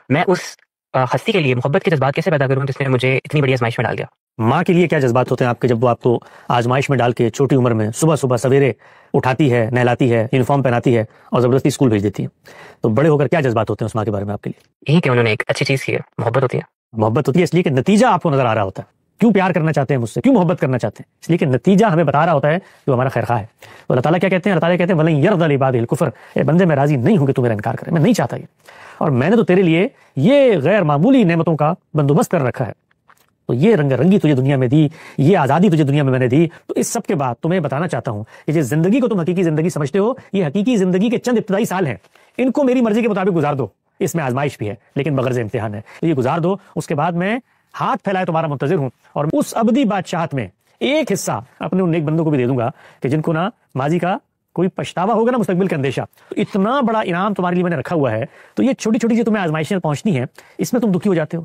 میں اس ہستی کے لیے محبت کے جذبات کیسے پیدا کروں جس نے مجھے اتنی بڑی آزمائش میں ڈال دیا؟ ماں کے لیے کیا جذبات ہوتے ہیں آپ کے جب وہ آپ کو آزمائش میں ڈال کے چھوٹی عمر میں صبح صبح سویرے اٹھاتی ہے، نہلاتی ہے، یونیفارم پہناتی ہے اور زبردستی اسکول بھیج دیتی ہے؟ تو بڑے ہو کر کیا جذبات ہوتے ہیں اس ماں کے بارے میں آپ کے لیے؟ یہی کہ انہوں نے ایک اچھی چیز کی ہے، محبت ہوتی ہے۔ محبت ہوتی ہے اس لیے کہ نتیجہ آپ کو نظر آ رہا ہوتا ہے۔ کیوں پیار کرنا چاہتے ہیں مجھ سے، کیوں محبت کرنا چاہتے ہیں؟ اس لیے کہ نتیجہ ہمیں بتا رہا ہوتا ہے کہ وہ ہمارا خیر خواہ ہے۔ تو اللہ تعالیٰ کیا کہتے ہیں؟ اللہ تعالیٰ کہتے ہیں وَلَن يَرْضَ لِعِبَادِهِ الْكُفْرَ، اے بندے میں راضی نہیں ہوں کہ تو میرا انکار کرے، میں نہیں چاہتا یہ، اور میں نے تو تیرے لیے یہ غیر معمولی نعمتوں کا بندوبست کر رکھا ہے، تو یہ رنگ رنگی تجھے دنیا میں دی، یہ آزادی تجھے دنیا میں میں نے دی۔ تو اس سب کے بعد تمہیں بتانا چاہتا ہوں کہ جس زندگی کو تم حقیقی زندگی سمجھتے ہو، یہ حقیقی زندگی کے چند ابتدائی سال ہیں، ان کو میری مرضی کے مطابق گزار دو۔ اس میں آزمائش بھی ہے لیکن بغرض امتحان ہے، تو یہ گزار دو۔ اس کے بعد میں ہاتھ پھیلائے تمہارا منتظر ہوں، اور اس ابدی بادشاہت میں ایک حصہ اپنے ان نیک بندوں کو بھی دے دوں گا کہ جن کو نہ ماضی کا کوئی پچھتاوا ہوگا نہ مستقبل کا اندیشہ۔ تو اتنا بڑا انعام تمہارے لیے میں نے رکھا ہوا ہے، تو یہ چھوٹی چھوٹی جو تمہیں آزمائشیں پہنچنی ہیں، اس میں تم دکھی ہو جاتے ہو۔